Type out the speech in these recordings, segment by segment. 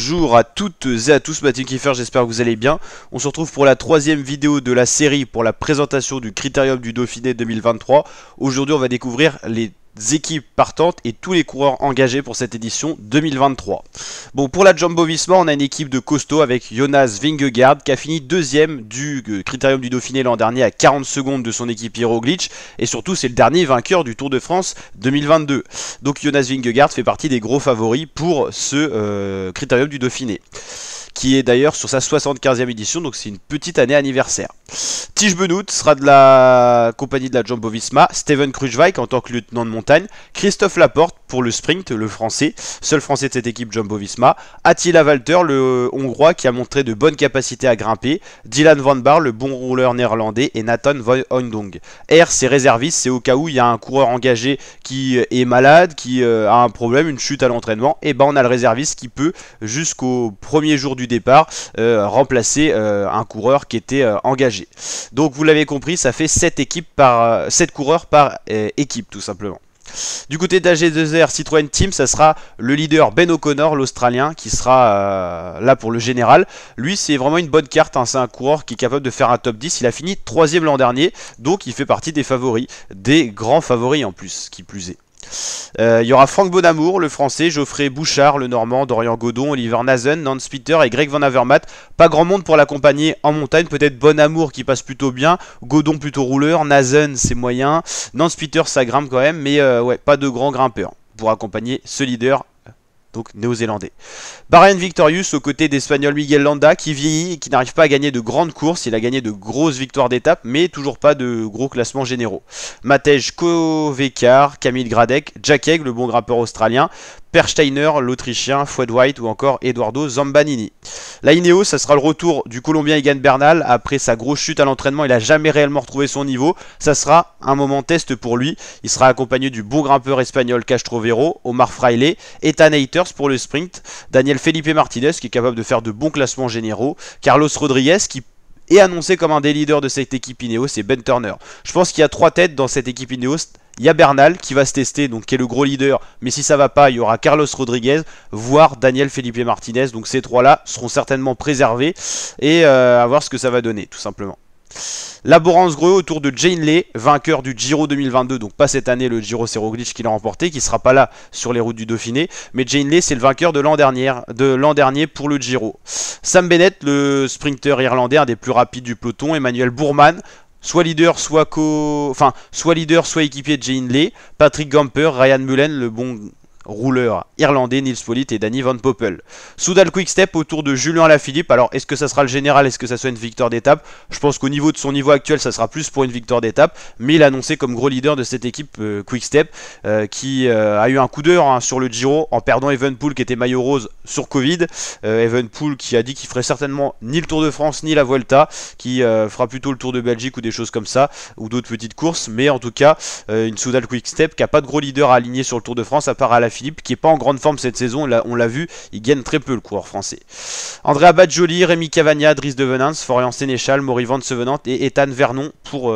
Bonjour à toutes et à tous, Mathieu Kiefer, j'espère que vous allez bien. On se retrouve pour la troisième vidéo de la série pour la présentation du Critérium du Dauphiné 2023. Aujourd'hui, on va découvrir les équipes partantes et tous les coureurs engagés pour cette édition 2023. Bon, pour la Jumbo-Visma, on a une équipe de costaud avec Jonas Vingegaard qui a fini deuxième du Critérium du Dauphiné l'an dernier à 40 secondes de son équipier Roglic, et surtout c'est le dernier vainqueur du Tour de France 2022. Donc Jonas Vingegaard fait partie des gros favoris pour ce Critérium du Dauphiné, qui est d'ailleurs sur sa 75e édition, donc c'est une petite année anniversaire. Tiesj Benoot sera de la compagnie de la Jumbo-Visma, Steven Kruijswijk en tant que lieutenant de montagne, Christophe Laporte pour le sprint, le français, seul français de cette équipe Jumbo-Visma, Attila Valter, le hongrois qui a montré de bonnes capacités à grimper, Dylan van Baarle, le bon rouleur néerlandais, et Nathan van Hooydonk. R, c'est réserviste, c'est au cas où il y a un coureur engagé qui est malade, qui a un problème, une chute à l'entraînement, et ben on a le réserviste qui peut, jusqu'au premier jour du départ, remplacer un coureur qui était engagé. Donc vous l'avez compris, ça fait 7 coureurs par équipe tout simplement. Du côté d'AG2R Citroën Team, ça sera le leader Ben O'Connor, l'Australien, qui sera là pour le général. Lui, c'est vraiment une bonne carte, hein. C'est un coureur qui est capable de faire un top 10. Il a fini 3ème l'an dernier, donc il fait partie des favoris, des grands favoris en plus, qui plus est. Il y aura Frank Bonamour, le français, Geoffrey Bouchard, le normand, Dorian Godon, Oliver Naesen, Nance Peter et Greg Van Avermaet. Pas grand monde pour l'accompagner en montagne, peut-être Bonamour qui passe plutôt bien, Godon plutôt rouleur, Naesen c'est moyen, Nance Peter ça grimpe quand même, mais ouais, pas de grands grimpeurs pour accompagner ce leader, donc néo-zélandais. Bahrain Victorious aux côtés d'Espagnol Miguel Landa qui vieillit et qui n'arrive pas à gagner de grandes courses. Il a gagné de grosses victoires d'étape mais toujours pas de gros classements généraux. Matej Kovekar, Camille Gradec, Jack Egg, le bon grimpeur australien, Per Steiner, l'Autrichien, Fouad White ou encore Eduardo Zambanini. La Ineos, ça sera le retour du Colombien Egan Bernal. Après sa grosse chute à l'entraînement, il n'a jamais réellement retrouvé son niveau. Ça sera un moment test pour lui. Il sera accompagné du bon grimpeur espagnol Castro Vero, Omar Fraile, Ethan Hayters pour le sprint, Daniel Felipe Martinez qui est capable de faire de bons classements généraux, Carlos Rodriguez qui est annoncé comme un des leaders de cette équipe Ineos, et Ben Turner. Je pense qu'il y a 3 têtes dans cette équipe Ineos. Il y a Bernal qui va se tester, donc qui est le gros leader, mais si ça va pas, il y aura Carlos Rodriguez, voire Daniel Felipe Martinez. Donc ces 3-là seront certainement préservés et à voir ce que ça va donner, tout simplement. La Borans-Greux autour de Jane Lay, vainqueur du Giro 2022, donc pas cette année, le Giro c'est Roglic qui l'a remporté, qui sera pas là sur les routes du Dauphiné, mais Jane Lay c'est le vainqueur de l'an dernier pour le Giro. Sam Bennett, le sprinter irlandais, un des plus rapides du peloton, Emmanuel Bourman, soit leader, soit équipier de Jane Lay, Patrick Gamper, Ryan Mullen, le bon rouleur irlandais, Nils Politt et Danny Van Poppel. Soudal Quick-Step autour de Julien Alaphilippe. Alors est-ce que ça sera le général, est-ce que ça soit une victoire d'étape? Je pense qu'au niveau de son niveau actuel ça sera plus pour une victoire d'étape, mais il a annoncé comme gros leader de cette équipe Quick-Step qui a eu un coup d'heure sur le Giro en perdant Evenepoel qui était maillot rose sur Covid. Evenepoel qui a dit qu'il ferait certainement ni le Tour de France ni la Vuelta, qui fera plutôt le Tour de Belgique ou des choses comme ça, ou d'autres petites courses, mais en tout cas une Soudal Quick-Step qui a pas de gros leader à aligner sur le Tour de France à part Alaphilippe qui est pas en grande forme cette saison. Là, on l'a vu, il gagne très peu le coureur français. Andrea Badjoli, Rémi Cavagna, Dries de Venance, Florian Sénéchal, Maury Van Sevenant et Ethan Vernon pour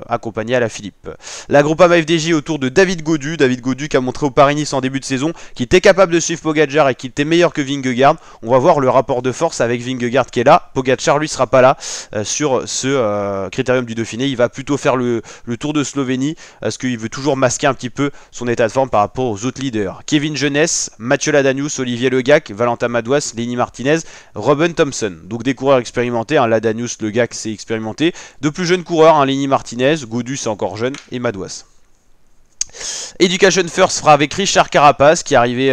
accompagner Alaphilippe. La Groupama FDJ autour de David Gaudu qui a montré au Paris-Nice en début de saison qu'il était capable de suivre Pogacar et qu'il était meilleur que Vingegaard. On va voir le rapport de force avec Vingegaard qui est là. Pogacar lui sera pas là sur ce Critérium du Dauphiné. Il va plutôt faire le Tour de Slovénie parce qu'il veut toujours masquer un petit peu son état de forme par rapport aux autres leaders. Kevin Jeunesse, Mathieu Ladanius, Olivier Legac, Valentin Madouas, Lenny Martinez, Robin Thompson. Donc des coureurs expérimentés, Ladanius, Legac c'est expérimenté. De plus jeunes coureurs, Lenny Martinez, Gaudu c'est encore jeune, et Madouas. Education First fera avec Richard Carapaz qui est arrivé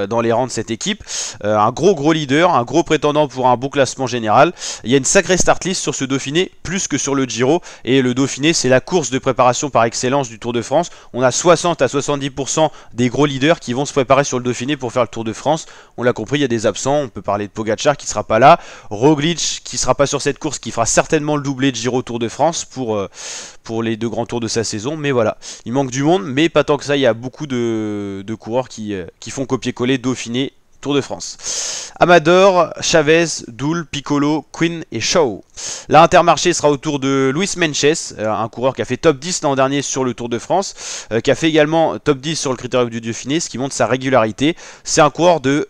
dans les rangs de cette équipe, un gros leader, un gros prétendant pour un bon classement général. Il y a une sacrée start list sur ce Dauphiné, plus que sur le Giro, et le Dauphiné c'est la course de préparation par excellence du Tour de France. On a 60 à 70% des gros leaders qui vont se préparer sur le Dauphiné pour faire le Tour de France. On l'a compris, il y a des absents, on peut parler de Pogacar qui sera pas là, Roglic qui sera pas sur cette course, qui fera certainement le doublé de Giro Tour de France pour les 2 grands tours de sa saison, mais voilà, il manque du monde, mais pas tant que ça. Il y a beaucoup de coureurs qui font copier-coller Dauphiné Tour de France. Amador, Chavez, Doul, Piccolo, Quinn et Shaw. Là, Intermarché sera autour de Luis Menches, un coureur qui a fait top 10 l'an dernier sur le Tour de France, qui a fait également top 10 sur le Critérium du Dauphiné, ce qui montre sa régularité. C'est un coureur de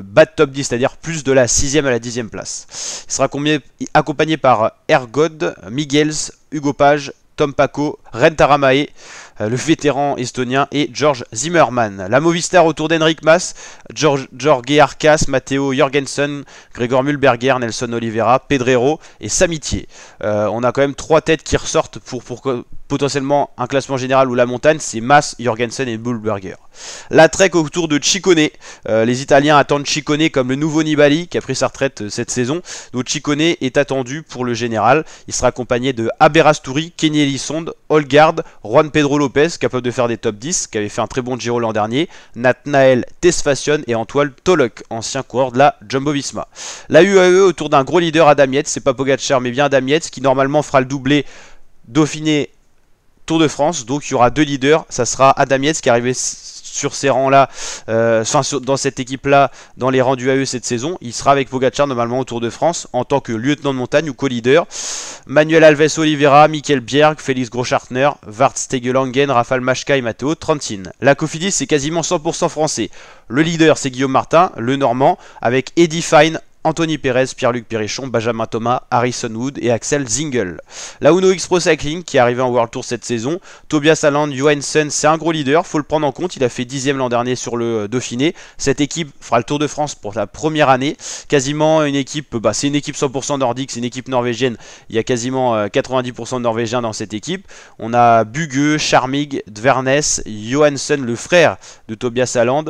bas de top 10, c'est-à-dire plus de la 6e à la 10e place. Il sera accompagné par Ergod, Miguels, Hugo Page, Tom Paco, Ren Taramae, le vétéran estonien, et George Zimmermann. La Movistar autour d'Henrik Mas, Jorge Arcas, Matteo Jorgensen, Gregor Mühlberger, Nelson Oliveira, Pedrero et Samitier. On a quand même 3 têtes qui ressortent pour potentiellement un classement général ou la montagne, c'est Mas, Jorgensen et Mühlberger. La Trek autour de Ciccone. Les Italiens attendent Ciccone comme le nouveau Nibali qui a pris sa retraite cette saison. Donc Ciccone est attendu pour le général. Il sera accompagné de Aberasturi, Kenny Elissonde, Holgard, Juan Pedro Lopez, capable de faire des top 10, qui avait fait un très bon Giro l'an dernier, Nathanael Tesfacion et Antoine Tolok, ancien coureur de la Jumbo-Visma. La UAE autour d'un gros leader, Adam Yates, c'est pas Pogacar mais bien Adam Yates, qui normalement fera le doublé Dauphiné Tour de France. Donc il y aura 2 leaders, ça sera Adam Yates qui est arrivé sur ces rangs là, dans cette équipe là, dans les rangs du AE cette saison. Il sera avec Pogacar normalement au Tour de France en tant que lieutenant de montagne ou co-leader. Manuel Alves Oliveira, Michael Bjerg, Félix Groschartner, Vart Stegelangen, Rafał Majka et Matteo Trentin. La Cofidis c'est quasiment 100% français. Le leader c'est Guillaume Martin, le normand, avec Eddie Fine, Anthony Perez, Pierre-Luc Péréchon, Benjamin Thomas, Harrison Wood et Axel Zingel. La Uno X Pro Cycling qui est arrivé en World Tour cette saison. Tobias Aland, Johansson, c'est un gros leader, faut le prendre en compte. Il a fait 10e l'an dernier sur le Dauphiné. Cette équipe fera le Tour de France pour la première année. Quasiment une équipe, c'est une équipe 100% nordique, c'est une équipe norvégienne. Il y a quasiment 90% de Norvégiens dans cette équipe. On a Bugge, Charmig, Dvernes, Johansson, le frère de Tobias Aland,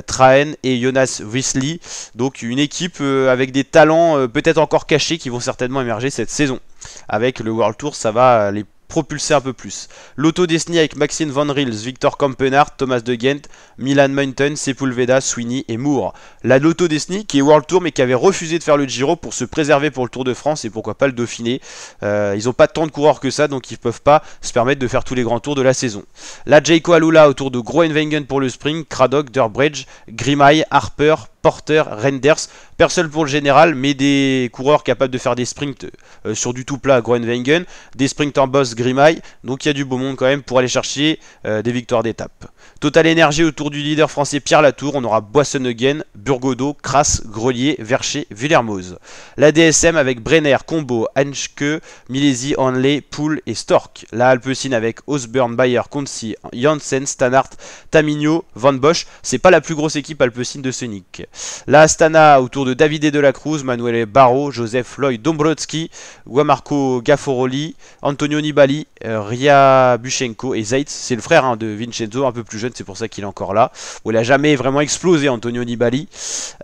Trahen et Jonas Wisley. Donc une équipe avec des talents peut-être encore cachés qui vont certainement émerger cette saison. Avec le World Tour, ça va les propulser un peu plus. L'Auto Destiny avec Maxime Van Riels, Victor Kampenaert, Thomas de Gent, Milan Mountain, Sepulveda, Sweeney et Moore. La L'Auto Destiny qui est World Tour mais qui avait refusé de faire le Giro pour se préserver pour le Tour de France et pourquoi pas le Dauphiné. Ils n'ont pas tant de coureurs que ça donc ils ne peuvent pas se permettre de faire tous les grands tours de la saison. La Jayco Alula autour de Groenewegen pour le sprint, Craddock, Durbridge, Grimay, Harper, Porter, Renders, personne pour le général, mais des coureurs capables de faire des sprints sur du tout plat, Groenewegen, des sprints en boss, Grimay, donc il y a du beau monde quand même pour aller chercher des victoires d'étape. Total Énergie autour du leader français Pierre Latour, on aura Boissonneugen, Burgodeau, Kras, Grelier, Vercher, Villermoz. La DSM avec Brenner, Combo, Hanschke, Milesi, Hanley, Poul et Stork. La Alpecin avec Osborne, Bayer, Consi, Janssen, Stannard, Tamigno, Van Bosch, c'est pas la plus grosse équipe Alpecin de Sonic. La Astana autour de Davide de la Cruz, Manuel Barro, Joseph Lloyd Dombrowski, Guamarco Gafforoli, Antonio Nibali, Ria Buchenko et Zeitz. C'est le frère de Vincenzo, un peu plus jeune, c'est pour ça qu'il est encore là. Bon, il n'a jamais vraiment explosé Antonio Nibali.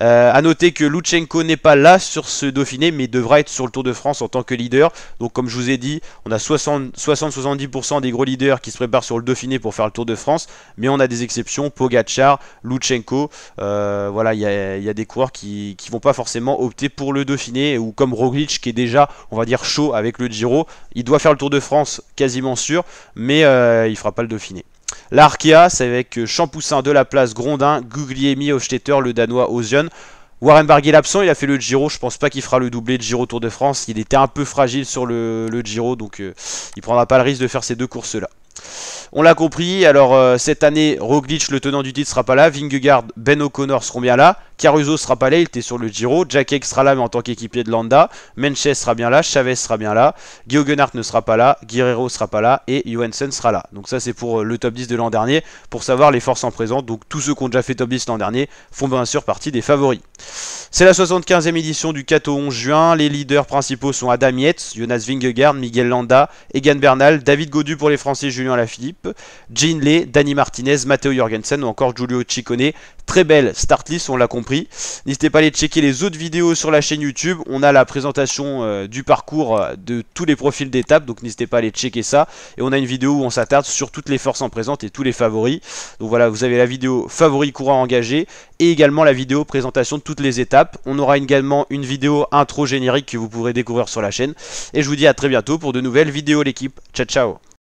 A noter que Luchenko n'est pas là sur ce Dauphiné, mais devra être sur le Tour de France en tant que leader. Donc comme je vous ai dit, on a 60-70% des gros leaders qui se préparent sur le Dauphiné pour faire le Tour de France, mais on a des exceptions, Pogacar, Luchenko, voilà, il y a des coureurs qui vont pas forcément opter pour le Dauphiné, ou comme Roglic qui est déjà, on va dire, chaud avec le Giro. Il doit faire le Tour de France quasiment sûr, mais il fera pas le Dauphiné. La Arkea, c'est avec Champoussin, Delaplace, Grondin, Guglielmi, Hofstetter, le Danois Ozion. Warren Barguil l'absent, il a fait le Giro, je pense pas qu'il fera le doublé de Giro Tour de France. Il était un peu fragile sur le Giro, donc il prendra pas le risque de faire ces deux courses-là. On l'a compris, alors cette année, Roglic, le tenant du titre, sera pas là. Vingegaard, Ben O'Connor seront bien là. Caruso sera pas là, il était sur le Giro. Jack Egg sera là, mais en tant qu'équipier de Landa. Menches sera bien là, Chavez sera bien là. Geoghenaert ne sera pas là, Guerrero sera pas là et Johansson sera là. Donc ça c'est pour le top 10 de l'an dernier, pour savoir les forces en présence. Donc tous ceux qui ont déjà fait top 10 l'an dernier font bien sûr partie des favoris. C'est la 75e édition du 4 au 11 juin. Les leaders principaux sont Adam Yates, Jonas Vingegaard, Miguel Landa, Egan Bernal, David Gaudu pour les Français, Julien Alaphilippe, Jean Lay, Dani Martinez, Matteo Jorgensen ou encore Giulio Ciccone. Très belle start list, on l'a compris. N'hésitez pas à aller checker les autres vidéos sur la chaîne YouTube. On a la présentation du parcours de tous les profils d'étape, donc n'hésitez pas à aller checker ça. Et on a une vidéo où on s'attarde sur toutes les forces en présence et tous les favoris. Donc voilà, vous avez la vidéo favoris coureurs engagés et également la vidéo présentation de toutes les étapes. On aura également une vidéo intro générique que vous pourrez découvrir sur la chaîne. Et je vous dis à très bientôt pour de nouvelles vidéos l'équipe. Ciao ciao.